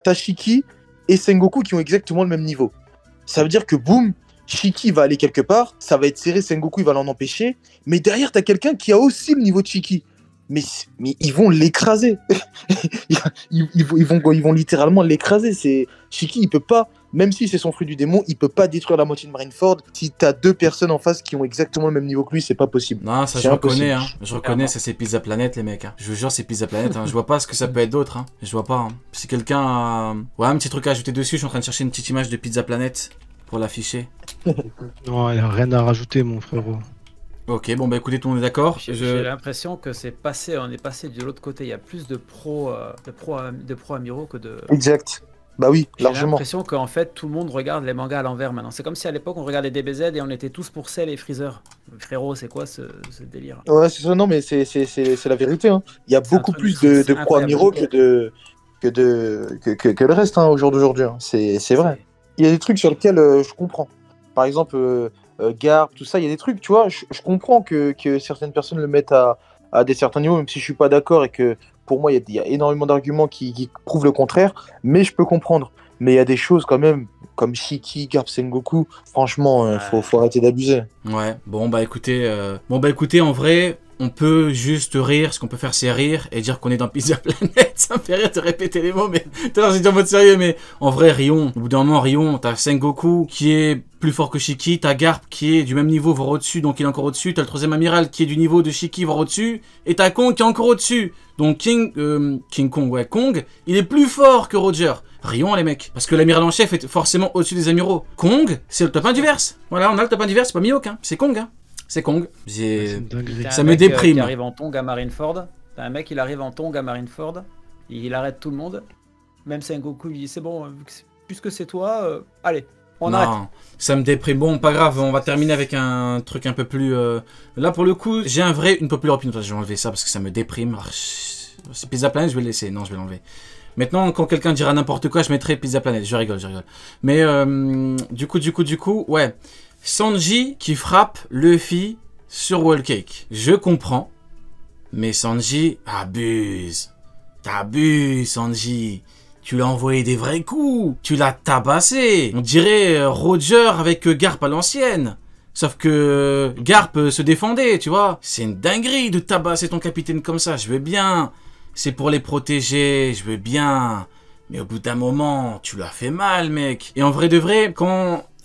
t'as Shiki et Sengoku qui ont exactement le même niveau. Ça veut dire que boum, Shiki va aller quelque part, ça va être serré, Sengoku il va l'en empêcher, mais derrière t'as quelqu'un qui a aussi le niveau de Shiki. Mais ils vont l'écraser. Ils vont littéralement l'écraser. Shiki, il peut pas, même si c'est son fruit du démon, il peut pas détruire la moitié de Marineford. Si t'as deux personnes en face qui ont exactement le même niveau que lui, c'est pas possible. Non, ça je reconnais, hein. Je reconnais, ça c'est Pizza Planet, les mecs. Hein. Je vous jure, c'est Pizza Planet. Hein. Je vois pas ce que ça peut être d'autre. Hein. Je vois pas. Hein. Si quelqu'un a... Ouais, un petit truc à ajouter dessus, je suis en train de chercher une petite image de Pizza Planet pour l'afficher. Non, il a rien à rajouter, mon frérot. Ok, bon bah écoutez, tout le monde est d'accord. J'ai l'impression que on est passé de l'autre côté. Il y a plus de pro amiraux que de. Exact. Bah oui, largement. J'ai l'impression qu'en fait tout le monde regarde les mangas à l'envers maintenant. C'est comme si à l'époque on regardait DBZ et on était tous pour Cell et Freezer. Frérot, c'est quoi ce délire? Ouais, c'est ça. Non, mais c'est la vérité. Hein. Il y a beaucoup plus de pro amiraux que le reste hein, au jour d'aujourd'hui. Hein. C'est vrai. Il y a des trucs sur lesquels je comprends. Par exemple. Garp, tout ça, il y a des trucs, tu vois, je comprends que certaines personnes le mettent à des certains niveaux, même si je suis pas d'accord et que pour moi, il y a énormément d'arguments qui prouvent le contraire, mais je peux comprendre. Mais il y a des choses quand même, comme Shiki, Garp, Sengoku, franchement, faut arrêter d'abuser. Ouais, bon bah écoutez, en vrai... On peut juste rire, ce qu'on peut faire c'est rire et dire qu'on est dans Pizza Planet. Ça me fait rire de répéter les mots, mais tout à l'heure j'ai dit en mode sérieux, mais en vrai, Rion, au bout d'un moment, Rion, t'as Sengoku qui est plus fort que Shiki, t'as Garp qui est du même niveau, voire au-dessus, donc il est encore au-dessus, t'as le troisième amiral qui est du niveau de Shiki, voire au-dessus, et t'as Kong qui est encore au-dessus. Donc King Kong, ouais, Kong, il est plus fort que Roger. Rion les mecs, parce que l'amiral en chef est forcément au-dessus des amiraux. Kong, c'est le top 1 du verse. Voilà, on a le top 1 du verse, c'est pas Mihawk, hein, c'est Kong, hein. C'est Kong. Ça me déprime. Il arrive en Tongue à Marineford. T'as un mec, il arrive en Tongue à Marineford. Il arrête tout le monde. Même Sengoku lui dit c'est bon, puisque c'est toi, allez, on arrête. Ça me déprime. Bon, pas grave, on va terminer avec un truc un peu plus. Là pour le coup, j'ai une populaire opinion. Je vais enlever ça parce que ça me déprime. C'est Pizza Planet, je vais le laisser. Non, je vais l'enlever. Maintenant, quand quelqu'un dira n'importe quoi, je mettrai Pizza Planet. Je rigole. Mais du coup, ouais. Sanji qui frappe Luffy sur Whole Cake. Je comprends. Mais Sanji abuse. T'abuses, Sanji. Tu l'as envoyé des vrais coups. Tu l'as tabassé. On dirait Roger avec Garp à l'ancienne. Sauf que Garp se défendait, tu vois. C'est une dinguerie de tabasser ton capitaine comme ça. Je veux bien. C'est pour les protéger. Je veux bien. Mais au bout d'un moment, tu l'as fait mal, mec. Et en vrai de vrai,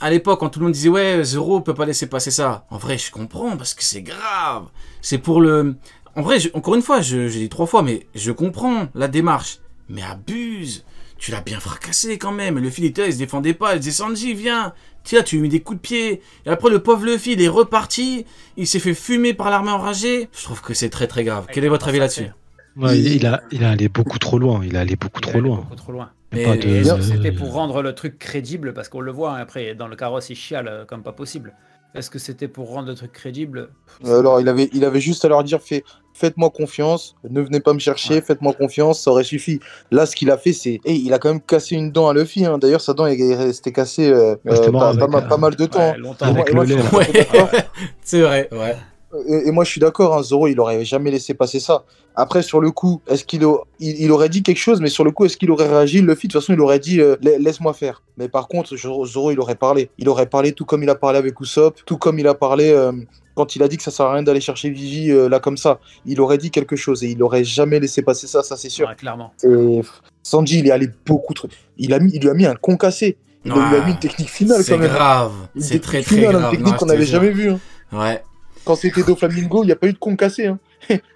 à l'époque, quand tout le monde disait ouais, Zoro peut pas laisser passer ça. En vrai, je comprends parce que c'est grave. C'est pour le... En vrai, encore une fois, j'ai dit 3 fois, mais je comprends la démarche. Mais abuse. Tu l'as bien fracassé quand même. Le fil il se défendait pas. Il disait Sanji, viens. Tiens, tu lui mets des coups de pied. Et après, le pauvre Luffy, il est reparti. Il s'est fait fumer par l'armée enragée. Je trouve que c'est très très grave. Quel est votre avis là-dessus? Ouais, il a allé beaucoup trop loin. Il a allé beaucoup trop loin. C'était pour rendre le truc crédible, parce qu'on le voit, hein, après, dans le carrosse, il chiale comme pas possible. Est-ce que c'était pour rendre le truc crédible? Alors, il avait juste à leur dire faites-moi confiance, ne venez pas me chercher, faites-moi confiance, ça aurait suffi. Là, ce qu'il a fait, c'est... il a quand même cassé une dent à Luffy. Hein. D'ailleurs, sa dent est restée cassée pas mal de temps. C'est vrai, ouais. Et moi, je suis d'accord, hein, Zoro, il aurait jamais laissé passer ça. Après, sur le coup, est-ce qu'il il aurait dit quelque chose, mais sur le coup, est-ce qu'il aurait réagi? Luffy, de toute façon, il aurait dit laisse-moi faire. Mais par contre, Zoro, il aurait parlé. Il aurait parlé tout comme il a parlé avec Usopp, tout comme il a parlé quand il a dit que ça sert à rien d'aller chercher Vivi là comme ça. Il aurait dit quelque chose et il aurait jamais laissé passer ça c'est sûr. Ouais, clairement. Et Sanji, il est allé beaucoup trop. Il lui a mis un concassé. Il lui a mis une technique finale quand même. C'est grave. C'est très très grave. Une technique qu'on n'avait jamais vue. Hein. Ouais. Quand c'était Doflamingo, il n'y a pas eu de concassé. Hein.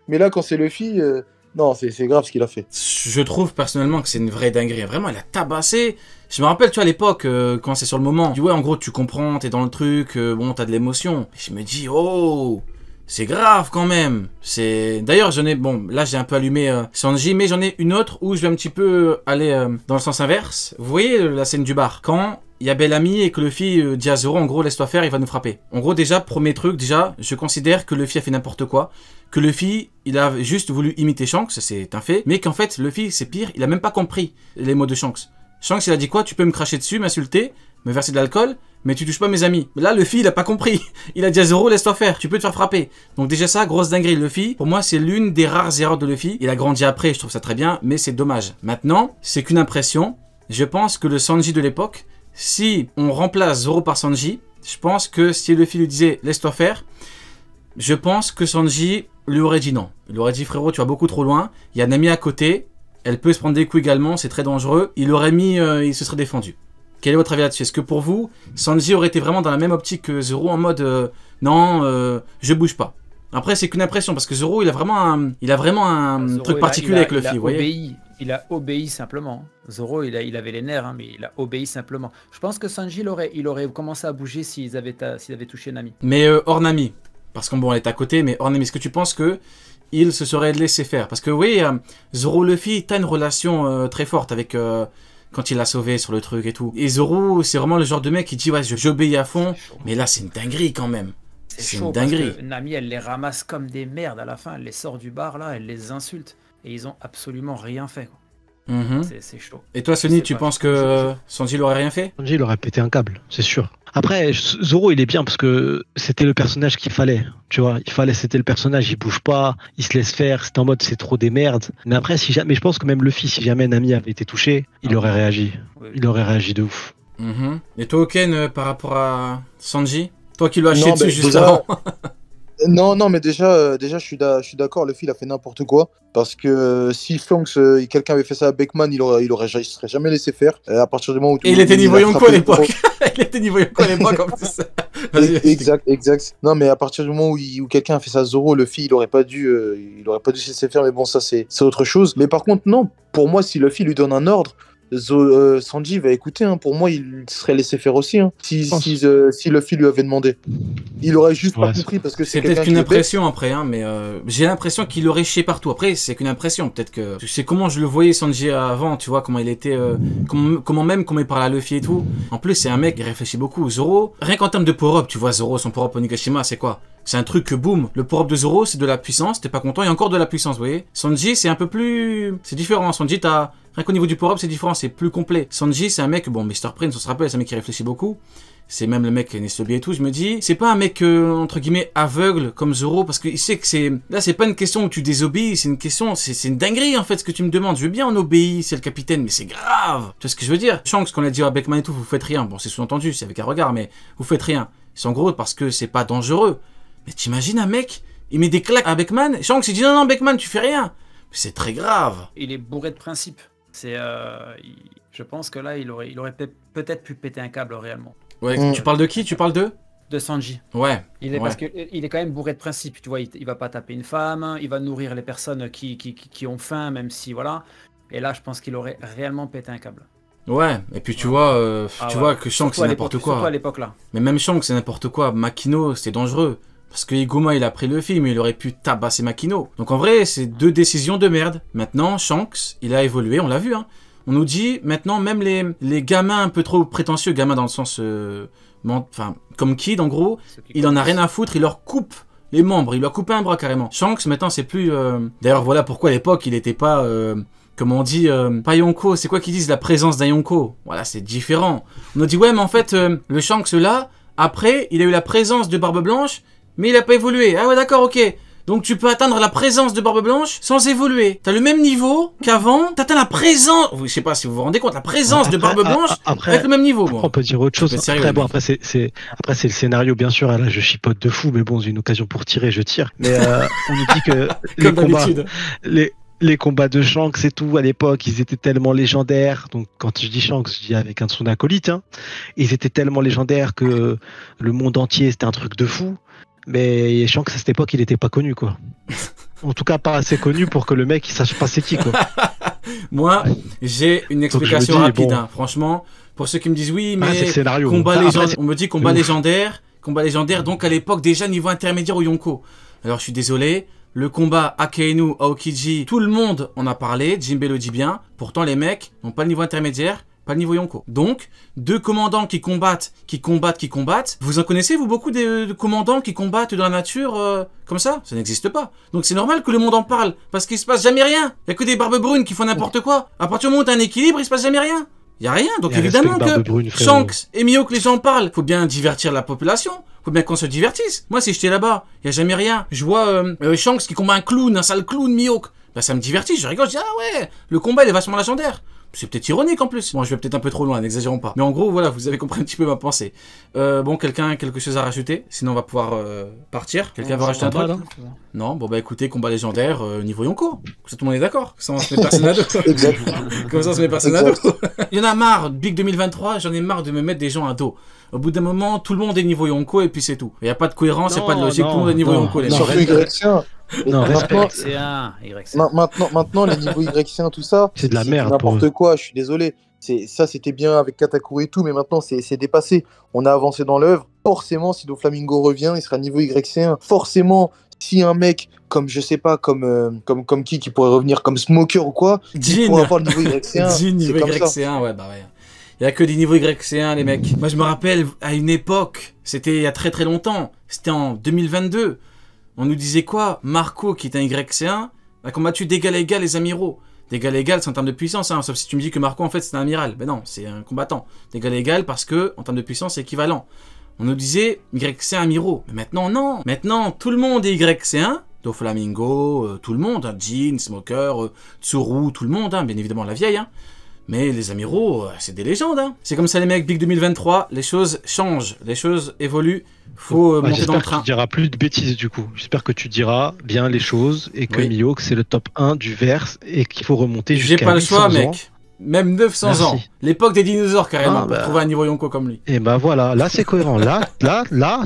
Mais là, quand c'est Luffy, non, c'est grave ce qu'il a fait. Je trouve personnellement que c'est une vraie dinguerie. Vraiment, il a tabassé. Je me rappelle, tu vois, à l'époque, quand c'est sur le moment, tu dis, ouais, en gros, tu comprends, t'es dans le truc, bon, t'as de l'émotion. Je me dis, oh, c'est grave quand même. D'ailleurs, là, j'ai un peu allumé Sanji, mais j'en ai une autre où je vais un petit peu aller dans le sens inverse. Vous voyez la scène du bar? Quand il y a Bellamy et que Luffy dit à Zoro, en gros, laisse-toi faire, il va nous frapper. En gros, déjà, premier truc, je considère que Luffy a fait n'importe quoi. Que Luffy, il a juste voulu imiter Shanks, c'est un fait. Mais qu'en fait, Luffy, c'est pire, il a même pas compris les mots de Shanks. Shanks, il a dit quoi? Tu peux me cracher dessus, m'insulter, me verser de l'alcool, mais tu touches pas mes amis. Mais là, Luffy, il a pas compris. Il a dit à Zoro, laisse-toi faire, tu peux te faire frapper. Donc déjà ça, grosse dinguerie. Luffy, pour moi, c'est l'une des rares erreurs de Luffy. Il a grandi après, je trouve ça très bien, mais c'est dommage. Maintenant, c'est qu'une impression. je pense que le Sanji de l'époque, si on remplace Zoro par Sanji, je pense que si Luffy lui disait « laisse-toi faire », je pense que Sanji lui aurait dit non. Il aurait dit « frérot, tu vas beaucoup trop loin, il y a Nami à côté, elle peut se prendre des coups également, c'est très dangereux », il aurait mis, il se serait défendu. Quel est votre avis là-dessus? Est-ce que pour vous, Sanji aurait été vraiment dans la même optique que Zoro en mode non, je bouge pas. Après, c'est qu'une impression parce que Zoro, il a vraiment un Zoro, truc particulier avec Luffy, vous voyez. Il a obéi simplement. Zoro, il avait les nerfs, hein, mais il a obéi simplement. Je pense que Sanji, il aurait commencé à bouger s'ils avaient touché Nami. Mais hors Nami, parce qu'on bon, elle est à côté, mais hors Nami, est-ce que tu penses que il se serait laissé faire? Parce que oui, Zoro Luffy, t'as une relation très forte avec quand il l'a sauvé sur le truc et tout. Et Zoro, c'est vraiment le genre de mec qui dit ouais, j'obéis à fond, mais là c'est une dinguerie quand même. C'est chaud parce que Nami, elle les ramasse comme des merdes à la fin, elle les sort du bar là, elle les insulte et ils ont absolument rien fait, quoi. C'est chaud. Et toi, Sonny, tu penses que Sanji l'aurait rien fait? Sanji, il aurait pété un câble, c'est sûr. Après, Zoro, il est bien parce que c'était le personnage qu'il fallait. Tu vois, c'était le personnage, il bouge pas, il se laisse faire, c'est en mode c'est trop des merdes. Mais après, mais je pense que même Luffy, si jamais Nami avait été touché, il aurait réagi. Oui. Il aurait réagi de ouf. Et toi, Oken, par rapport à Sanji? Toi qui l'as chié dessus juste avant. Non, mais déjà, je suis d'accord, Luffy, il a fait n'importe quoi. Parce que si Shanks, quelqu'un avait fait ça à Beckman, il se serait jamais laissé faire. À partir du moment où il était niveau Yonko à l'époque. Il était niveau Yonko à l'époque en plus. Exact. Non, mais à partir du moment où quelqu'un a fait ça à Zoro, Luffy, il aurait pas dû se laisser faire. Mais bon, ça, c'est autre chose. Mais par contre, non, pour moi, si Luffy lui donne un ordre, Sanji va écouter, hein. Pour moi, il serait laissé faire aussi, hein. Si Luffy lui avait demandé. Il aurait juste pas compris parce que c'est peut-être qu'une impression après, hein, mais j'ai l'impression qu'il aurait chié partout. Après, c'est qu'une impression. Peut-être que tu sais comment je le voyais Sanji avant, tu vois, comment il était, comment il parlait à Luffy et tout. En plus, c'est un mec qui réfléchit beaucoup. Zoro, rien qu'en termes de power-up, tu vois, Zoro, son power-up Onigashima, c'est quoi? C'est un truc que boum, le power-up de Zoro, c'est de la puissance, t'es pas content, il y a encore de la puissance, vous voyez. Sanji, c'est un peu plus... C'est différent, Sanji, rien qu'au niveau du power-up, c'est différent, c'est plus complet. Sanji, c'est un mec, bon, Mr. Prince, on se rappelle, c'est un mec qui réfléchit beaucoup. C'est même le mec Nestobi et tout, je me dis, c'est pas un mec, entre guillemets, aveugle comme Zoro, parce qu'il sait que c'est... Là, c'est pas une question où tu désobéis, c'est une question, c'est une dinguerie, en fait, ce que tu me demandes. Je veux bien en obéir, c'est le capitaine, mais c'est grave. Tu vois ce que je veux dire? Shanks, qu'on a dit à Beckman et tout, vous faites rien. Bon, c'est sous-entendu, c'est avec un regard, mais vous faites rien. C'est en gros parce que c'est pas dangereux. Mais t'imagines un mec, il met des claques à Beckman, Shanks il dit non Beckman tu fais rien. C'est très grave. Il est bourré de principes. Je pense que là il aurait peut-être pu péter un câble réellement. Ouais, tu parles de qui? Tu parles de Sanji. Ouais. Parce qu'il est quand même bourré de principes. Tu vois, il va pas taper une femme, il va nourrir les personnes qui ont faim, même si voilà. Et là je pense qu'il aurait réellement pété un câble. Ouais, et puis tu vois, vois que Shanks c'est n'importe quoi. Surtout à l'époque là. Mais même Shanks c'est n'importe quoi. Makino c'est dangereux. Parce que Iguma il a pris le film, il aurait pu tabasser Makino. Donc en vrai, c'est deux décisions de merde. Maintenant, Shanks, il a évolué, on l'a vu, hein. On nous dit, maintenant, même les gamins un peu trop prétentieux, gamins dans le sens... Enfin, comme Kid, en gros, il en a rien à foutre, il leur coupe les membres, il leur coupe un bras carrément. Shanks, maintenant, c'est plus... D'ailleurs, voilà pourquoi à l'époque, il était pas... Comme on dit, pas Yonko, c'est quoi qu'ils disent la présence d'un Yonko? Voilà, c'est différent. On a dit, ouais, mais en fait, le Shanks là, après, il a eu la présence de Barbe Blanche, mais il a pas évolué. Ah ouais, d'accord, ok. Donc tu peux atteindre la présence de Barbe Blanche sans évoluer. T'as le même niveau qu'avant, t'atteins la présence... Je sais pas si vous vous rendez compte, la présence de Barbe Blanche avec le même niveau. Après, on peut dire autre chose. Après, c'est le scénario, bien sûr. Là, je chipote de fou, mais bon, c'est une occasion pour tirer, je tire. Mais on nous dit que comme d'habitude. Les combats de Shanks et tout, à l'époque, ils étaient tellement légendaires. Donc, quand je dis Shanks, je dis avec un de son acolyte. Hein. Ils étaient tellement légendaires que le monde entier, c'était un truc de fou. Mais Shanks, à cette époque, il n'était pas connu, quoi. En tout cas, pas assez connu pour que le mec, il sache pas c'est qui, quoi. Moi, j'ai une explication rapide. Bon. Hein. Franchement, pour ceux qui me disent oui, mais c'est le scénario. Combat légendaire. On me dit combat légendaire. Combat légendaire, donc à l'époque, déjà niveau intermédiaire au Yonko. Alors, je suis désolé. Le combat Akainu, Aokiji, tout le monde en a parlé, Jinbe le dit bien. Pourtant, les mecs n'ont pas le niveau intermédiaire, pas le niveau Yonko. Donc, deux commandants qui combattent. Vous en connaissez, vous, beaucoup de commandants qui combattent dans la nature comme ça? Ça n'existe pas. Donc, c'est normal que le monde en parle, parce qu'il se passe jamais rien. Il y a que des barbes brunes qui font n'importe quoi. À partir du moment où t'as un équilibre, il se passe jamais rien. Il y a rien. Donc, évidemment que Shanks et Mihawk, les gens parlent. Faut bien divertir la population. Faut bien qu'on se divertisse. Moi, si j'étais là-bas, il y a jamais rien. Je vois Shanks qui combat un sale clown, Mihawk. Bah, ça me divertit, je rigole, je dis, ah ouais, le combat, il est vachement légendaire. C'est peut-être ironique en plus. Bon, je vais peut-être un peu trop loin, n'exagérons pas. Mais en gros, voilà, vous avez compris un petit peu ma pensée. Bon, quelqu'un a quelque chose à rajouter? Sinon, on va pouvoir partir. Quelqu'un veut rajouter un truc? Non, bon bah écoutez, combat légendaire, niveau Yonko. Tout le monde est d'accord. Comme ça, on se met personne à dos. Comme ça, on se met personne à dos. Il y en a marre, Big 2023, j'en ai marre de me mettre des gens à dos. Au bout d'un moment, tout le monde est niveau Yonko et puis c'est tout. Il n'y a pas de cohérence, il n'y a pas de logique, tout le monde est niveau Yonko. Les Maintenant, les niveaux Y1, tout ça, c'est de la merde. N'importe quoi, je suis désolé. Ça, c'était bien avec Katakuri et tout, mais maintenant, c'est dépassé. On a avancé dans l'œuvre. Forcément, si Doflamingo revient, il sera niveau Y1. Forcément, si un mec comme, je sais pas, comme qui pourrait revenir, comme Smoker ou quoi, il pourrait avoir le niveau Y1. Jean, niveau Y1, ouais, bah ouais. Il n'y a que des niveaux YC1, les mecs. Moi, je me rappelle, à une époque, c'était il y a très très longtemps, c'était en 2022, on nous disait quoi? Marco, qui est un YC1, a combattu d'égal à égal les amiraux. D'égal à égal, c'est en termes de puissance, hein, sauf si tu me dis que Marco, en fait, c'est un amiral. Ben non, c'est un combattant. D'égal à égal parce que, en termes de puissance, c'est équivalent. On nous disait YC1 amiraux. Mais maintenant, non. Maintenant, tout le monde est YC1. Doflamingo, tout le monde, hein, Jean, Smoker, Tsuru, tout le monde, hein, bien évidemment la vieille, hein. Mais les amiraux, c'est des légendes, hein. C'est comme ça les mecs, Big 2023, les choses changent, les choses évoluent, faut monter dans le train. J'espère que tu diras plus de bêtises du coup, j'espère que tu diras bien les choses et que Mihawk c'est le top 1 du verse et qu'il faut remonter jusqu'à 800 ans. J'ai pas le choix mec, même 900 ans, l'époque des dinosaures carrément, pour trouver un niveau Yonko comme lui. Et bah voilà, là c'est cohérent, là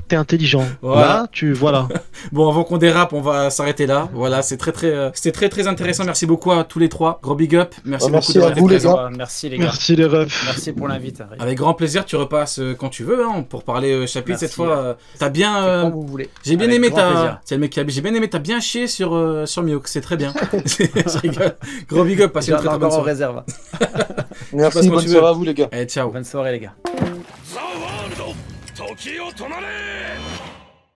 t'es intelligent, voilà. Voilà. Bon, avant qu'on dérape, on va s'arrêter là, voilà, c'était très intéressant, merci beaucoup à tous les trois, gros big up, merci beaucoup à vous les gars. Merci les gars. Merci les refs. Merci pour l'invite. Avec grand plaisir, tu repasses quand tu veux, hein, pour parler chapitre cette fois, t'as bien... quand vous voulez. J'ai bien aimé j'ai bien aimé, t'as bien chié sur Mihawk, c'est très bien. Je rigole. Gros big up, passez une très bonne soirée. Réserve. Merci, bonne soirée à vous les gars. Allez, ciao. Bonne soirée les gars.